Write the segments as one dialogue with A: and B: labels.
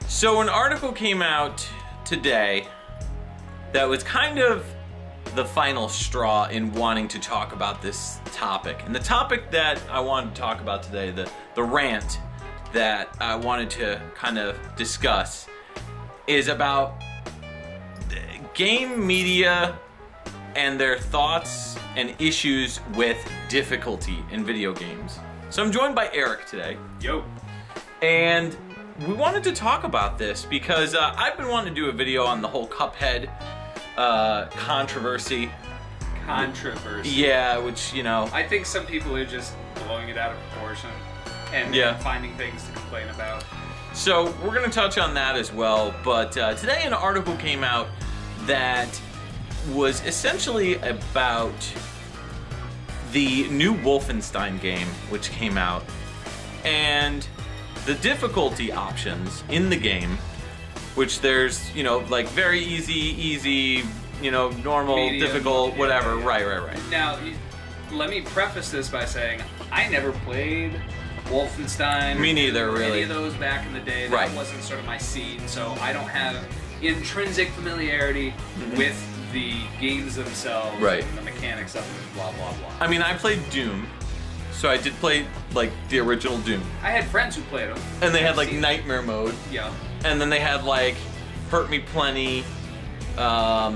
A: So an article came out today that was kind of the final straw in wanting to talk about this topic. And the topic that I wanted to talk about today, the rant that I wanted to kind of discuss, is about game media and their thoughts and issues with difficulty in video games. So I'm joined by Eric today.
B: Yo.
A: And we wanted to talk about this because I've been wanting to do a video on the whole Cuphead controversy.
B: Yeah,
A: which, you know...
B: I think some people are just blowing it out of proportion and finding things to complain about.
A: So we're going to touch on that as well, but today an article came out that was essentially about the new Wolfenstein game, which came out, and the difficulty options in the game, which there's, you know, like very easy, you know, normal, medium, difficult, whatever. Yeah. Right.
B: Now, let me preface this by saying I never played Wolfenstein.
A: Me neither, really.
B: Any of those back in the day. That wasn't sort of my scene, so I don't have intrinsic familiarity with the games themselves, and the mechanics of them, blah, blah, blah.
A: I mean, I played Doom. So I did play, like, the original Doom.
B: I had friends who played them.
A: And they had, like, Nightmare Mode.
B: Yeah.
A: And then they had, like, Hurt Me Plenty. What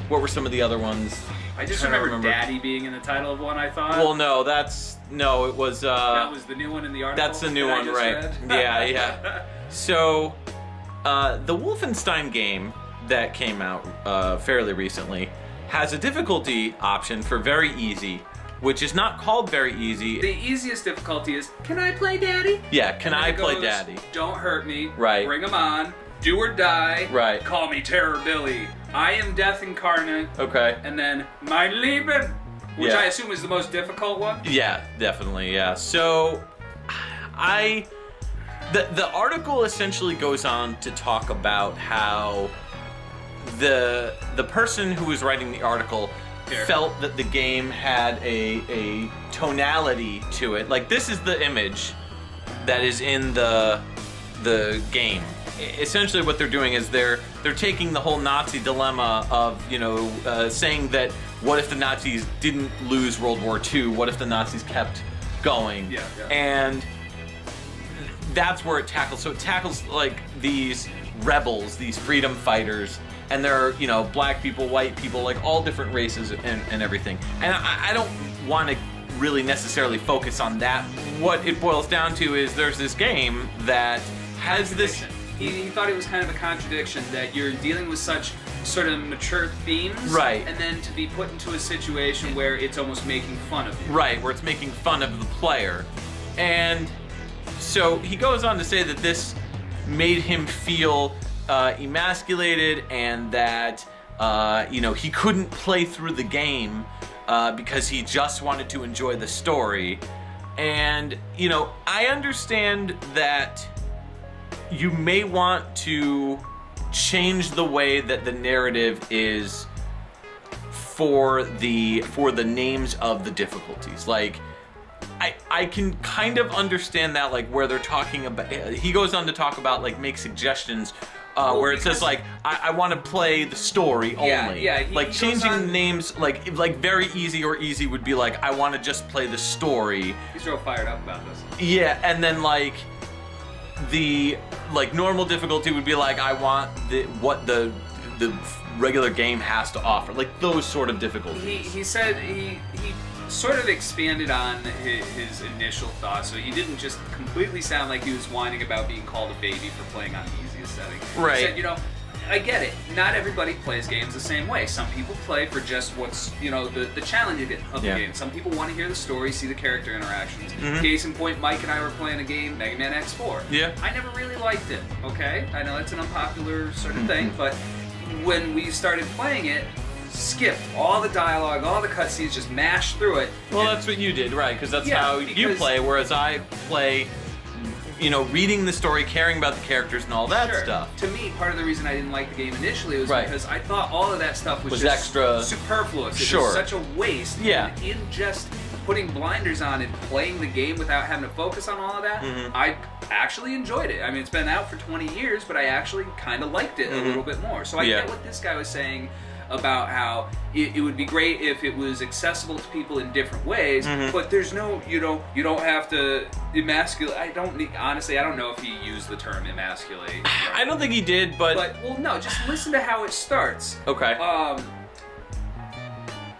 A: were some of the other ones?
B: I just remember Daddy being in the title of one, I thought.
A: Well, no, it was...
B: that was the new one in the article?
A: That's the new one, right. Yeah. So, the Wolfenstein game that came out fairly recently has a difficulty option for very easy, which is not called very easy.
B: The easiest difficulty is, can I play Daddy?
A: Yeah, can I play Daddy?
B: Don't hurt me.
A: Right.
B: Bring them on. Do or die.
A: Right.
B: Call me Terror Billy. I am Death Incarnate.
A: Okay.
B: And then, Mein Leben, which I assume is the most difficult one?
A: Yeah, definitely, yeah. So, the article essentially goes on to talk about how the person who was writing the article felt that the game had a tonality to it. Like, this is the image that is in the game. Essentially what they're doing is they're taking the whole Nazi dilemma of, you know, saying that what if the Nazis didn't lose World War II? What if the Nazis kept going?
B: Yeah.
A: And that's where it tackles. So it tackles, like, these rebels, these freedom fighters, and there are, you know, black people, white people, like all different races and everything. And I don't want to really necessarily focus on that. What it boils down to is there's this game that has this...
B: He thought it was kind of a contradiction that you're dealing with such sort of mature themes, and then to be put into a situation where it's almost making fun of you.
A: Right, where it's making fun of the player. And so he goes on to say that this made him feel emasculated, and that you know, he couldn't play through the game because he just wanted to enjoy the story. And, you know, I understand that you may want to change the way that the narrative is for the names of the difficulties. Like, I can kind of understand that, like, where they're talking about, he goes on to talk about, like, make suggestions where it says, like, I want to play the story only.
B: Yeah.
A: Like, changing names, like very easy or easy would be like, I want to just play the story.
B: He's real fired up about this.
A: Yeah, and then, like, the, like, normal difficulty would be like, I want what the regular game has to offer. Like, those sort of difficulties.
B: He said he sort of expanded on his initial thoughts, so he didn't just completely sound like he was whining about being called a baby for playing on the easiest setting.
A: Right.
B: He said, you know, I get it. Not everybody plays games the same way. Some people play for just what's, you know, the challenge of the game. Some people want to hear the story, see the character interactions. Case in point, Mike and I were playing a game, Mega Man X4.
A: Yeah.
B: I never really liked it, okay? I know it's an unpopular sort of thing, but when we started playing it, skipped all the dialogue, all the cutscenes, just mashed through it.
A: Well, that's what you did, right? Because that's how you play, whereas I play, you know, reading the story, caring about the characters and all that stuff.
B: To me, part of the reason I didn't like the game initially was because I thought all of that stuff was just
A: extra
B: superfluous. It was such a waste.
A: Yeah.
B: In just putting blinders on and playing the game without having to focus on all of that, I actually enjoyed it. I mean, it's been out for 20 years, but I actually kind of liked it a little bit more. So I get what this guy was saying about how it would be great if it was accessible to people in different ways, but there's no, you don't have to emasculate. Honestly, I don't know if he used the term emasculate.
A: I don't think he did, but
B: well, no, just listen to how it starts.
A: Okay.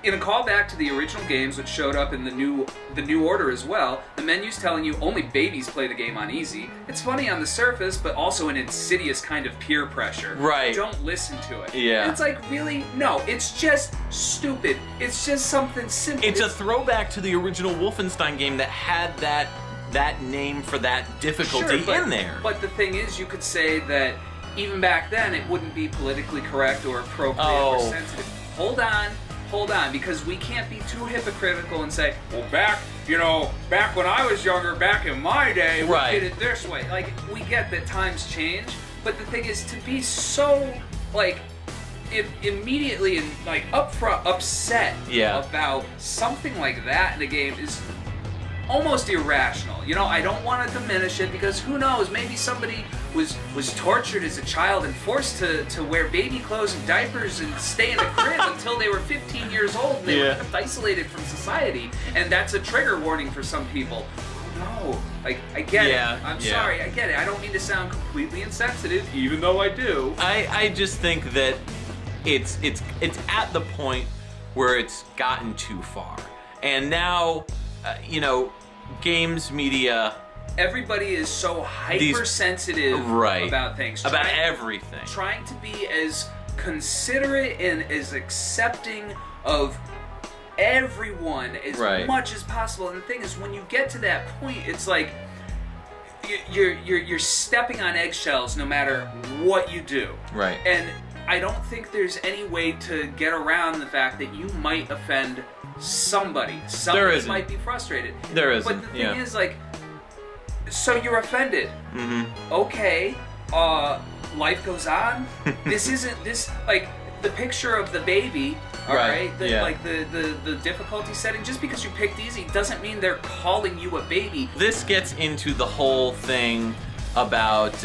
B: In a callback to the original games, which showed up in the new order as well, the menu's telling you only babies play the game on easy. It's funny on the surface, but also an insidious kind of peer pressure.
A: Right.
B: Don't listen to it.
A: Yeah.
B: And it's like, really? No, it's just stupid. It's just something simple.
A: It's a throwback to the original Wolfenstein game that had that name for that difficulty in there.
B: But the thing is, you could say that even back then, it wouldn't be politically correct or appropriate or sensitive. Hold on, because we can't be too hypocritical and say, well, back when I was younger, back in my day, we did it this way. Like, we get that times change, but the thing is, to be so, like, immediately and, like, upfront upset about something like that in a game is almost irrational. I don't want to diminish it, because who knows, maybe somebody was tortured as a child and forced to wear baby clothes and diapers and stay in a crib until they were 15 years old and they were kept isolated from society, and that's a trigger warning for some people. No, like, I get it. I'm sorry, I get it. I don't mean to sound completely insensitive, even though I do.
A: I just think that it's at the point where it's gotten too far, and now games media.
B: Everybody is so hypersensitive about things.
A: About everything.
B: Trying to be as considerate and as accepting of everyone as much as possible. And the thing is, when you get to that point, it's like you're stepping on eggshells no matter what you do. Right. And I don't think there's any way to get around the fact that you might offend somebody. Somebody might be frustrated.
A: There isn't.
B: But the thing is, like, so you're offended. Okay, life goes on. This isn't like the picture of the baby. All right. Like the difficulty setting. Just because you picked easy doesn't mean they're calling you a baby.
A: This gets into the whole thing about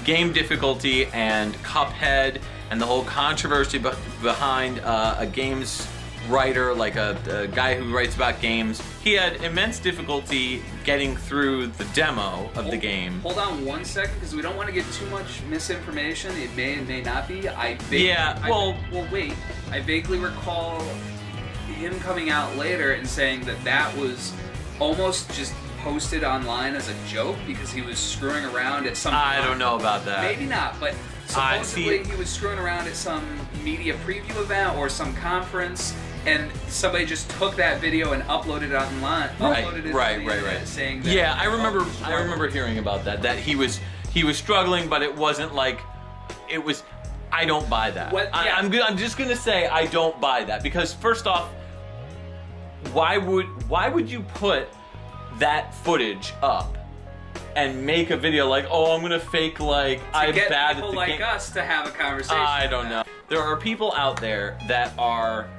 A: game difficulty and Cuphead and the whole controversy behind a games writer, like a guy who writes about games. He had immense difficulty getting through the demo of the game.
B: Hold on 1 second, because we don't want to get too much misinformation. It may and may not be. I vaguely recall him coming out later and saying that was almost just posted online as a joke because he was screwing around at some...
A: I don't know about that.
B: Maybe not, but supposedly he was screwing around at some media preview event or some conference, and somebody just took that video and uploaded it online. Saying that,
A: I remember hearing about that. That he was struggling, but it wasn't like it was. I don't buy that. I'm just gonna say I don't buy that, because first off, why would you put that footage up and make a video like, oh, I'm gonna fake like I'm bad at the game?
B: To get people like us to have a conversation.
A: I don't know. There are people out there that are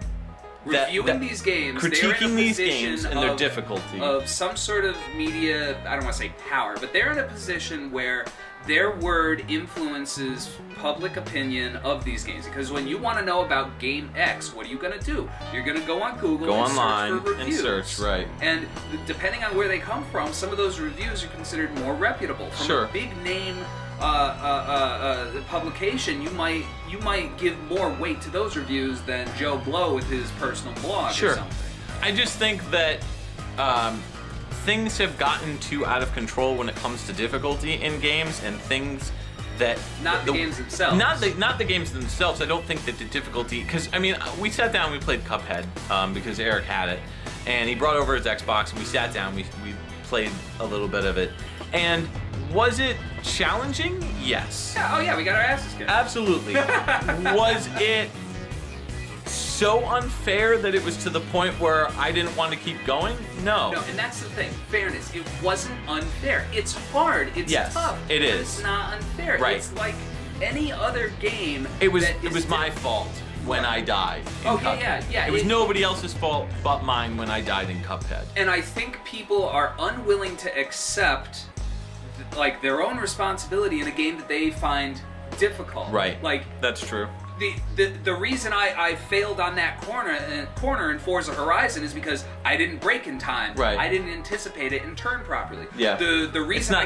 B: reviewing these games,
A: critiquing these games and their difficulty
B: of some sort of media. I don't want to say power, but they're in a position where their word influences public opinion of these games. Because when you want to know about game X, what are you going to do? You're going to go on Google,
A: online,
B: search for reviews.
A: And search,
B: And depending on where they come from, some of those reviews are considered more reputable. From a big name publication, you might give more weight to those reviews than Joe Blow with his personal blog or something.
A: I just think that things have gotten too out of control when it comes to difficulty in games, and things that
B: the games themselves.
A: Not the games themselves. I don't think that the difficulty, because I mean, we sat down, we played Cuphead because Eric had it, and he brought over his Xbox, and we sat down, we played a little bit of it, and was it challenging? Yes.
B: Yeah, oh yeah, we got our asses kicked.
A: Absolutely. Was it so unfair that it was to the point where I didn't want to keep going? No.
B: No, and that's the thing. Fairness. It wasn't unfair. It's hard. It's tough.
A: It is.
B: It's not unfair.
A: Right.
B: It's like any other game.
A: It was my fault when I died in Cuphead.
B: yeah.
A: It was nobody else's fault but mine when I died in Cuphead.
B: And I think people are unwilling to accept like their own responsibility in a game that they find difficult.
A: Right.
B: Like
A: that's true.
B: The reason I failed on that corner in Forza Horizon is because I didn't brake in time.
A: Right.
B: I didn't anticipate it and turn properly.
A: Yeah.
B: The reason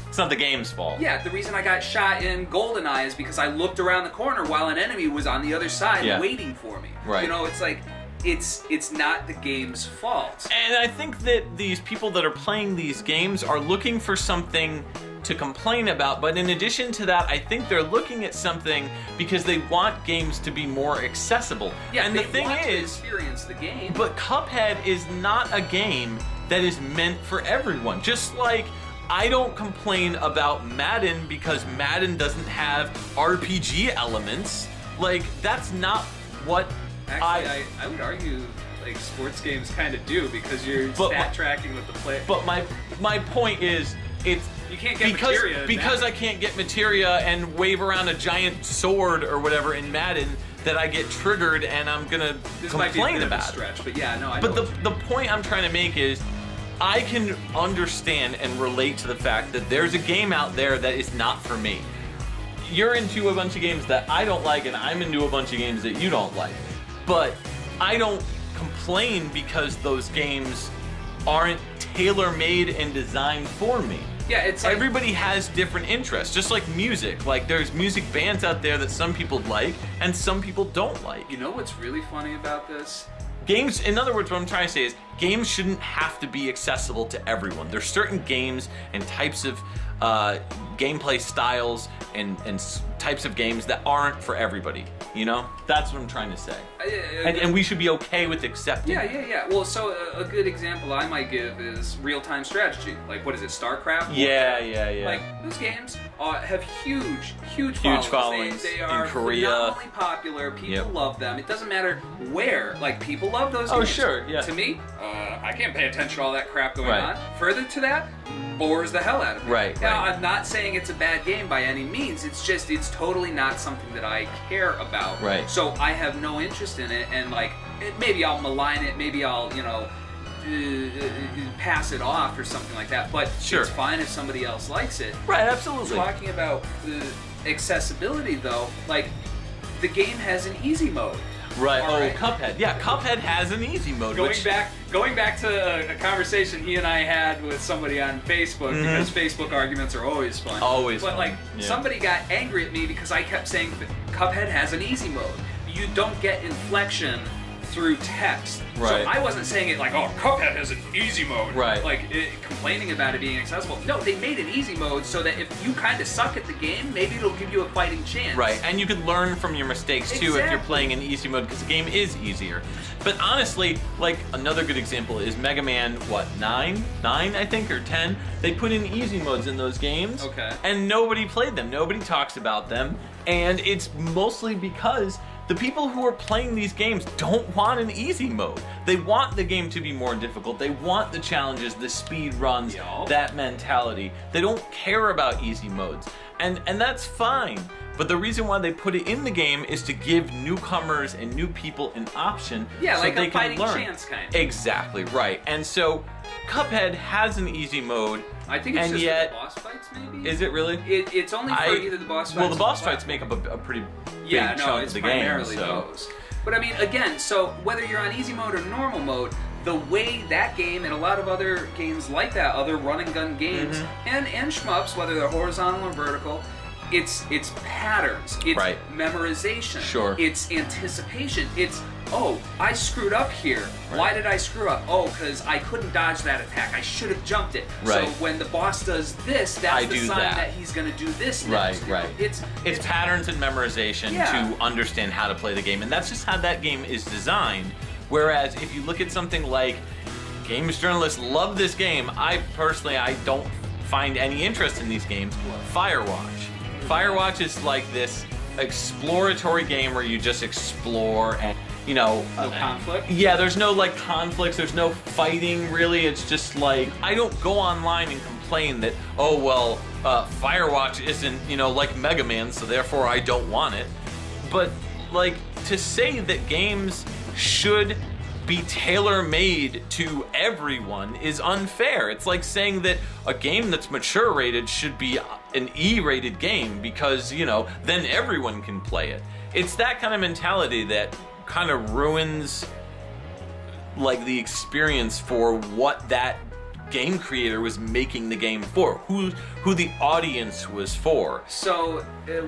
A: it's not the game's fault.
B: Yeah, the reason I got shot in GoldenEye is because I looked around the corner while an enemy was on the other side waiting for me.
A: Right.
B: You know, it's like it's not the game's fault.
A: And I think that these people that are playing these games are looking for something to complain about, but in addition to that, I think they're looking at something because they want games to be more accessible.
B: Yeah,
A: and
B: they
A: the thing
B: want to
A: is,
B: experience the game.
A: but Cuphead is not a game that is meant for everyone. Just like I don't complain about Madden because Madden doesn't have RPG elements. Like that's not what
B: Actually, I would argue like sports games kind of do because you're stat tracking with the play.
A: But my point is, it's
B: you can't get materia
A: because I can't get materia and wave around a giant sword or whatever in Madden that I get triggered and I'm gonna complain about it.
B: Stretch, but yeah, no, I
A: but
B: know
A: the point I'm trying to make is I can understand and relate to the fact that there's a game out there that is not for me. You're into a bunch of games that I don't like and I'm into a bunch of games that you don't like. But I don't complain because those games aren't tailor-made and designed for me.
B: Yeah, it's like,
A: everybody has different interests, just like music. Like there's music bands out there that some people like and some people don't like.
B: You know what's really funny about this?
A: Games, in other words, what I'm trying to say is games shouldn't have to be accessible to everyone. There's certain games and types of gameplay styles and types of games that aren't for everybody. You know, that's what I'm trying to say. And we should be okay with accepting.
B: Yeah. Well, so a good example I might give is real-time strategy. Like, what is it, StarCraft?
A: Yeah.
B: Like, those games have huge
A: followings.
B: They are
A: in Korea.
B: phenomenally popular. People love them. It doesn't matter where. Like, people love those games.
A: Oh, sure, yeah.
B: To me, I can't pay attention to all that crap going on. Further to that, bores the hell out of me. Now, I'm not saying it's a bad game by any means. It's just, it's totally not something that I care about.
A: Right.
B: So I have no interest in it, and like, maybe I'll malign it, maybe I'll, pass it off or something like that, but it's fine if somebody else likes it.
A: Right, absolutely.
B: Talking about the accessibility though, like, the game has an easy mode.
A: Right. Cuphead. Yeah, Cuphead has an easy mode.
B: Going back to a conversation he and I had with somebody on Facebook, because Facebook arguments are always fun. But like, somebody got angry at me because I kept saying that Cuphead has an easy mode. You don't get inflection through text.
A: Right.
B: So I wasn't saying it like, oh, Cuphead has an easy mode.
A: Right.
B: Like, complaining about it being accessible. No, they made an easy mode so that if you kind of suck at the game, maybe it'll give you a fighting chance.
A: Right, and you can learn from your mistakes too if you're playing in easy mode, because the game is easier. But honestly, like, another good example is Mega Man, 9 I think, or 10? They put in easy modes in those games.
B: Okay.
A: And nobody played them, nobody talks about them, and it's mostly because the people who are playing these games don't want an easy mode. They want the game to be more difficult. They want the challenges, the speed runs, that mentality. They don't care about easy modes. And that's fine. But the reason why they put it in the game is to give newcomers and new people an option so
B: like
A: they
B: a
A: can
B: fighting
A: learn.
B: Chance kind of.
A: Exactly, right. And so Cuphead has an easy mode.
B: I think it's
A: and
B: just
A: yet,
B: the boss fights, maybe?
A: Is it really?
B: It's only for either the boss fights.
A: Well, the boss fights make up a pretty big chunk of the game.
B: Primarily those. But I mean, again, so whether you're on easy mode or normal mode, the way that game and a lot of other games like that, other run and gun games, and shmups, whether they're horizontal or vertical, it's patterns, it's memorization, it's anticipation, it's, oh, I screwed up here. Why did I screw up? Oh, because I couldn't dodge that attack. I should have jumped it. So when the boss does this, that's the sign that he's going to do this next.
A: It's patterns and memorization to understand how to play the game, and that's just how that game is designed. Whereas if you look at something like games journalists love this game, I don't find any interest in these games. Firewatch. Firewatch is like this exploratory game where you just explore and, no
B: conflict?
A: Yeah, there's no like conflicts, there's no fighting really. It's just like, I don't go online and complain that, oh well, Firewatch isn't, like Mega Man, so therefore I don't want it. But like, to say that games should be tailor-made to everyone is unfair. It's like saying that a game that's mature rated should be an E-rated game because, you know, then everyone can play it. It's that kind of mentality that kind of ruins, like, the experience for what that game creator was making the game for, who the audience was for.
B: So,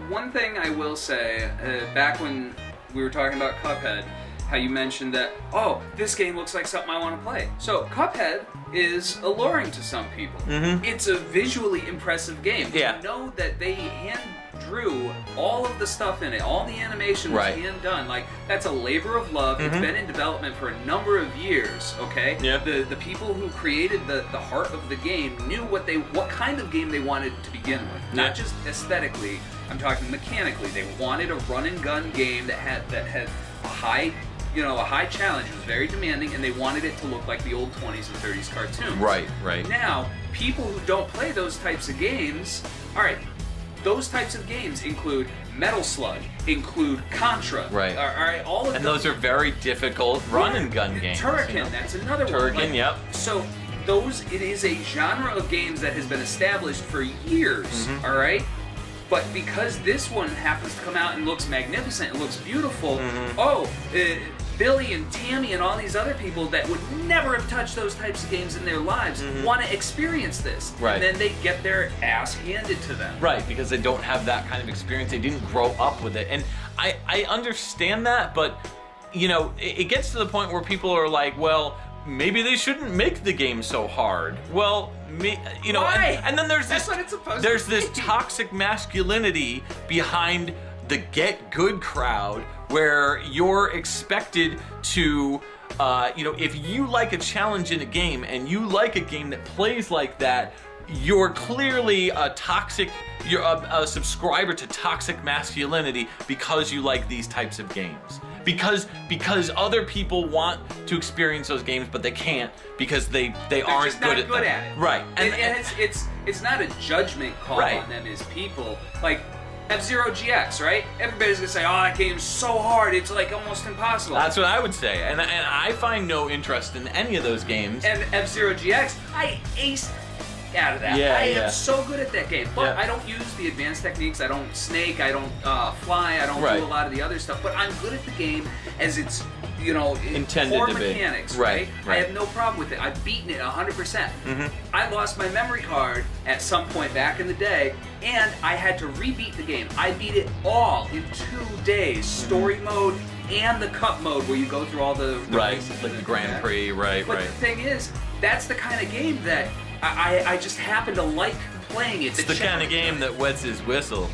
B: one thing I will say, back when we were talking about Cuphead, how you mentioned that, oh, this game looks like something I want to play. So, Cuphead is alluring to some people. It's a visually impressive game.
A: Yeah.
B: To know that they hand drew all of the stuff in it, all the animation was hand done, like, that's a labor of love. It's been in development for a number of years, okay?
A: Yep.
B: The people who created the heart of the game knew what kind of game they wanted to begin with. Not just aesthetically, I'm talking mechanically. They wanted a run and gun game that had a high, you know, a high challenge. It was very demanding, and they wanted it to look like the old 20s and 30s cartoons.
A: Right, right.
B: Now, people who don't play those types of games, all right, those types of games include Metal Slug, include Contra.
A: Right.
B: All right, all of
A: and
B: those
A: are very difficult run and gun games.
B: Turrican,
A: you know?
B: That's another one.
A: Turrican, yep.
B: So it is a genre of games that has been established for years, all right? But because this one happens to come out and looks magnificent, and looks beautiful, Billy and Tammy and all these other people that would never have touched those types of games in their lives want to experience this.
A: Right.
B: And then they get their ass handed to them.
A: Right, because they don't have that kind of experience. They didn't grow up with it. And I understand that, but, you know, it gets to the point where people are like, well, maybe they shouldn't make the game so hard. Well, you know, and then there's
B: That's
A: this
B: what it's supposed
A: there's
B: to
A: this
B: be.
A: toxic masculinity behind the get good crowd where you're expected to you know, if you like a challenge in a game and you like a game that plays like that, you're clearly a toxic, you're a subscriber to toxic masculinity because you like these types of games. Because other people want to experience those games, but they can't because they aren't
B: just not
A: good at them.
B: it.
A: Right.
B: And it's not a judgment call on them as people. Like FZero GX, right? Everybody's gonna say, "Oh, that game's so hard. It's like almost impossible."
A: That's what I would say, and I find no interest in any of those games.
B: And FZero GX, I aced out of that. I am so good at that game, but I don't use the advanced techniques. I don't snake. I don't fly. I don't do a lot of the other stuff. But I'm good at the game as it's, you know,
A: intended
B: core
A: to
B: mechanics,
A: be.
B: right? I have no problem with it. I've beaten it 100%. I lost my memory card at some point back in the day, and I had to rebeat the game. I beat it all in 2 days. Story mode and the cup mode where you go through all the races,
A: like the Grand Prix,
B: But the thing is, that's the kind of game that I just happen to like playing it.
A: It's the kind of game that wets his whistle.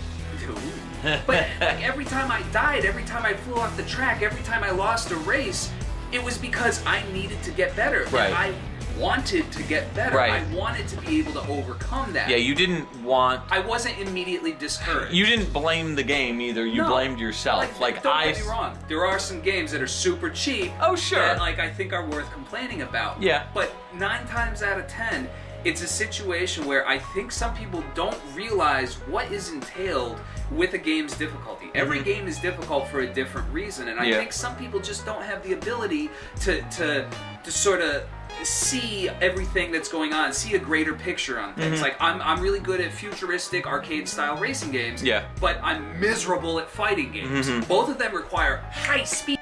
B: But like every time I died, every time I flew off the track, every time I lost a race, it was because I needed to get better.
A: Right.
B: And I wanted to get better.
A: Right.
B: I wanted to be able to overcome that.
A: Yeah, you didn't want...
B: I wasn't immediately discouraged.
A: You didn't blame the game either. You blamed yourself.
B: Like don't get me wrong. There are some games that are super cheap.
A: Oh, sure.
B: That, like, I think are worth complaining about.
A: Yeah.
B: But 9 times out of 10, it's a situation where I think some people don't realize what is entailed with a game's difficulty. Every game is difficult for a different reason, and I think some people just don't have the ability to sort of see everything that's going on, see a greater picture on things. Like I'm really good at futuristic arcade style racing games, but I'm miserable at fighting games. Both of them require high speed.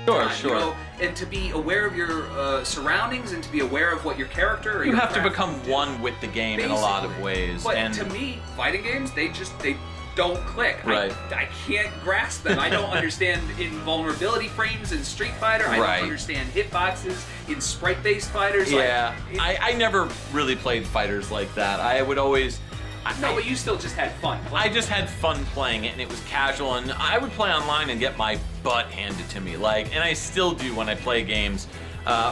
A: Sure.
B: You know, and to be aware of your surroundings and to be aware of what your character or
A: you
B: your
A: have to become one with the game in a lot of ways.
B: But
A: and
B: to me, fighting games, they don't click.
A: Right.
B: I can't grasp them. I don't understand invulnerability frames in Street Fighter. I don't understand hitboxes in sprite-based fighters.
A: Yeah, I never really played fighters like that. I would always...
B: No, but you still just had fun playing.
A: I just had fun playing it, and it was casual, and I would play online and get my butt handed to me, like, and I still do when I play games,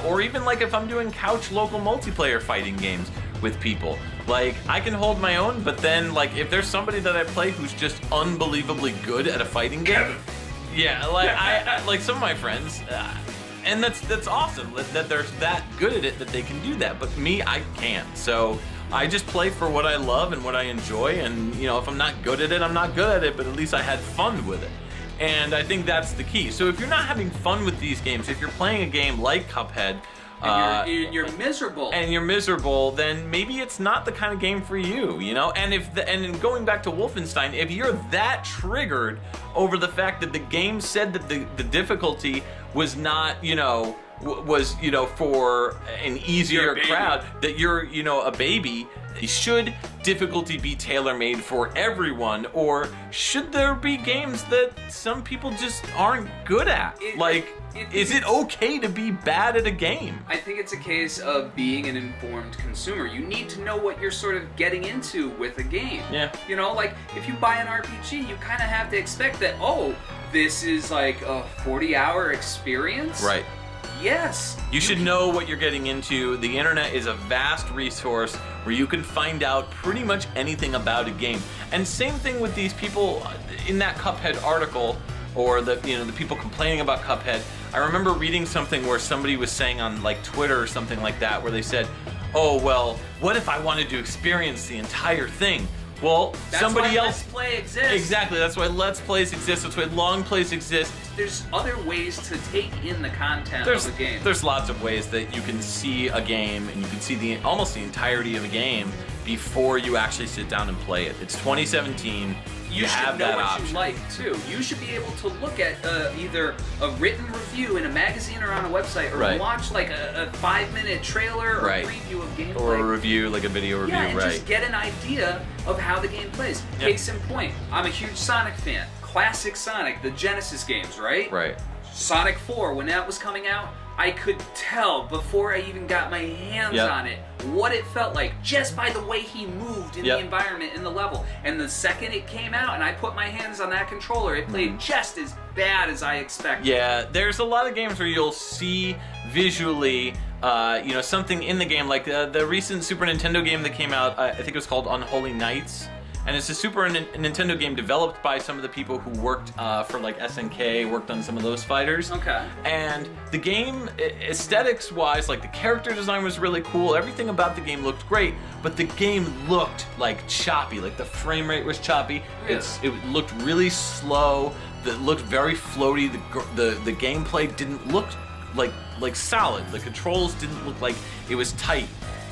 A: or even like if I'm doing couch local multiplayer fighting games with people. Like, I can hold my own, but then, like, if there's somebody that I play who's just unbelievably good at a fighting game, like, I like some of my friends, and that's awesome that they're that good at it that they can do that, but me, I can't, so... I just play for what I love and what I enjoy, and, you know, if I'm not good at it, I'm not good at it, but at least I had fun with it. And I think that's the key. So if you're not having fun with these games, if you're playing a game like Cuphead,
B: and you're miserable.
A: And you're miserable, then maybe it's not the kind of game for you, you know? And and going back to Wolfenstein, if you're that triggered over the fact that the game said that the difficulty was not, you know, for an easier crowd, that you're, you know, a baby, should difficulty be tailor-made for everyone, or should there be games that some people just aren't good at? Is it okay to be bad at a game?
B: I think it's a case of being an informed consumer. You need to know what you're sort of getting into with a game.
A: Yeah.
B: You know, like, if you buy an RPG, you kind of have to expect that, oh, this is like a 40-hour experience?
A: Right.
B: Yes.
A: You should know what you're getting into. The internet is a vast resource where you can find out pretty much anything about a game. And same thing with these people in that Cuphead article, or the people complaining about Cuphead. I remember reading something where somebody was saying on like Twitter or something like that, where they said, "Oh well, what if I wanted to experience the entire thing?" Well,
B: that's
A: somebody
B: why
A: else.
B: Let's Play exists.
A: Exactly. That's why Let's Plays exist. That's why long plays exist.
B: There's other ways to take in the content of the game.
A: There's lots of ways that you can see a game, and you can see almost the entirety of a game before you actually sit down and play it. It's 2017. You have
B: should know
A: that
B: what
A: option.
B: you like too. You should be able to look at either a written review in a magazine or on a website, or watch like a 5-minute trailer or preview of gameplay,
A: or a review, like a video review.
B: and just get an idea of how the game plays.
A: Yep.
B: Case in point, I'm a huge Sonic fan. Classic Sonic, the Genesis games, right?
A: Right.
B: Sonic 4, when that was coming out, I could tell before I even got my hands on it what it felt like just by the way he moved in the environment, in the level. And the second it came out and I put my hands on that controller, it played just as bad as I expected.
A: Yeah, there's a lot of games where you'll see visually something in the game, like the recent Super Nintendo game that came out, I think it was called Unholy Knights. And it's a Super Nintendo game developed by some of the people who worked for like SNK, worked on some of those fighters.
B: Okay.
A: And the game, aesthetics-wise, like the character design was really cool. Everything about the game looked great, but the game looked like choppy. Like the frame rate was choppy.
B: Really?
A: It looked really slow. It looked very floaty. The gameplay didn't look like solid. The controls didn't look like it was tight.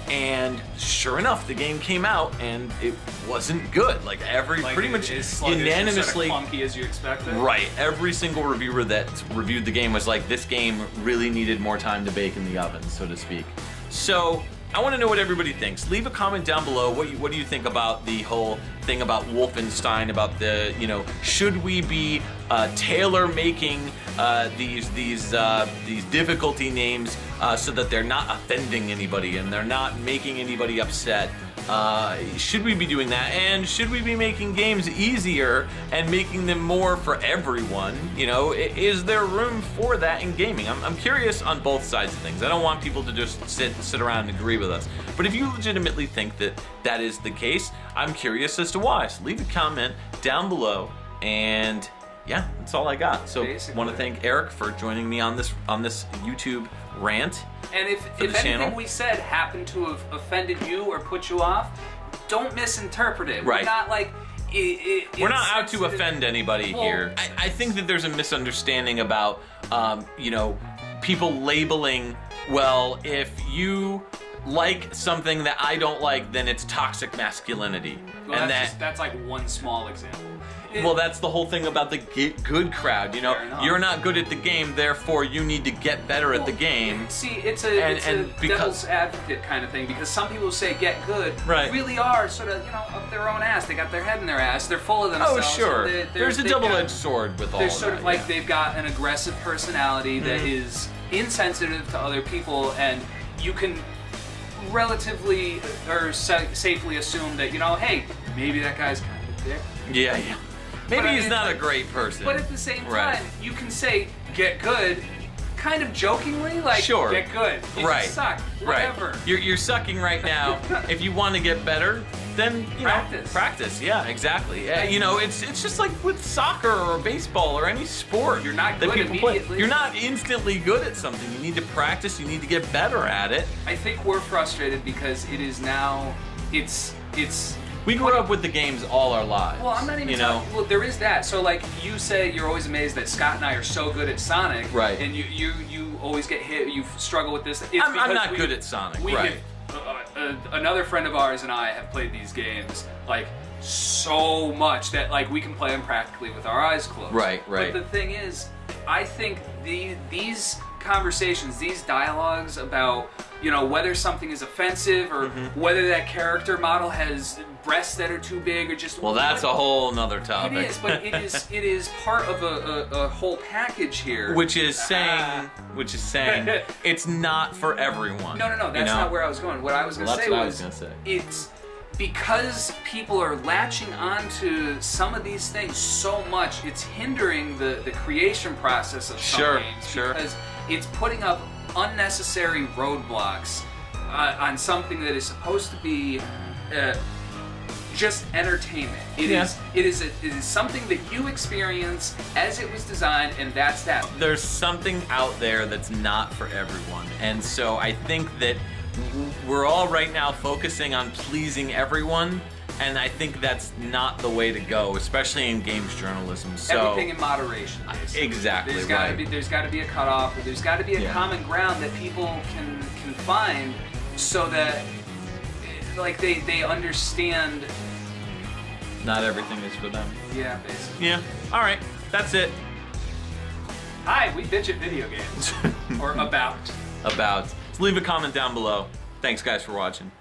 A: And sure enough, the game came out and it wasn't good. Like pretty much unanimously,
B: sort of clunky as you expected.
A: Right. Every single reviewer that reviewed the game was like, this game really needed more time to bake in the oven, so to speak. So I want to know what everybody thinks. Leave a comment down below. What do you think about the whole thing about Wolfenstein? About the should we be tailor making these difficulty names so that they're not offending anybody and they're not making anybody upset? Should we be doing that? And should we be making games easier and making them more for everyone? Is there room for that in gaming? I'm curious on both sides of things. I don't want people to just sit around and agree with us. But if you legitimately think that is the case, I'm curious as to why. So leave a comment down below, and yeah, that's all I got. So I want to thank Eric for joining me on this YouTube rant.
B: And if anything we said happened to have offended you or put you off, don't misinterpret it.
A: Right.
B: We're not like
A: we're not out to offend anybody here. I think that there's a misunderstanding about people labeling, well, if you like something that I don't like, then it's toxic masculinity.
B: Well, and that's like one small example.
A: Well, that's the whole thing about the get good crowd. You're not good at the game, therefore you need to get better at the game.
B: See, it's a devil's advocate kind of thing, because some people who say get good really are sort of up their own ass. They got their head in their ass. They're full of themselves.
A: Oh, sure. There's a double-edged sword with all
B: They're
A: of
B: sort
A: that,
B: of like they've got an aggressive personality that is insensitive to other people, and you can relatively or safely assume that hey, maybe that guy's kind of a dick.
A: Yeah. Maybe he's not a great person.
B: But at the same time, you can say get good, kind of jokingly, like get good. You suck. Whatever.
A: Right. You're sucking right now. If you want to get better, then practice. Yeah, exactly. It's just like with soccer or baseball or any sport.
B: You're not good immediately.
A: You're not instantly good at something. You need to practice. You need to get better at it.
B: I think we're frustrated because it is now. It's
A: We grew up with the games all our lives.
B: Well, I'm not even talking. Well, there is that. So, like, you say you're always amazed that Scott and I are so good at Sonic.
A: Right.
B: And you always get hit, you struggle with this.
A: I'm not good at Sonic, right.
B: Another friend of ours and I have played these games, like, so much that, like, we can play them practically with our eyes closed.
A: Right.
B: But the thing is, I think these conversations, these dialogues about, you know, whether something is offensive or whether that character model has breasts that are too big or just...
A: Well, that's a whole nother topic.
B: It is, but it is part of a whole package here.
A: Which is saying it's not for everyone.
B: No, that's not where I was going. What I was going to say it's because people are latching onto some of these things so much, it's hindering the creation process of some games. Because it's putting up unnecessary roadblocks on something that is supposed to be just entertainment. It is something that you experience as it was designed, and that's that.
A: There's something out there that's not for everyone, and so I think that we're all right now focusing on pleasing everyone, and I think that's not the way to go, especially in games journalism. So
B: everything in moderation. Basically.
A: Exactly.
B: There's got to be a cutoff. There's got to be a common ground that people can find, so that like they understand.
A: Not everything is for them.
B: Yeah, basically.
A: Yeah. All right. That's it.
B: Hi, we bitch at video games. Or about.
A: So leave a comment down below. Thanks, guys, for watching.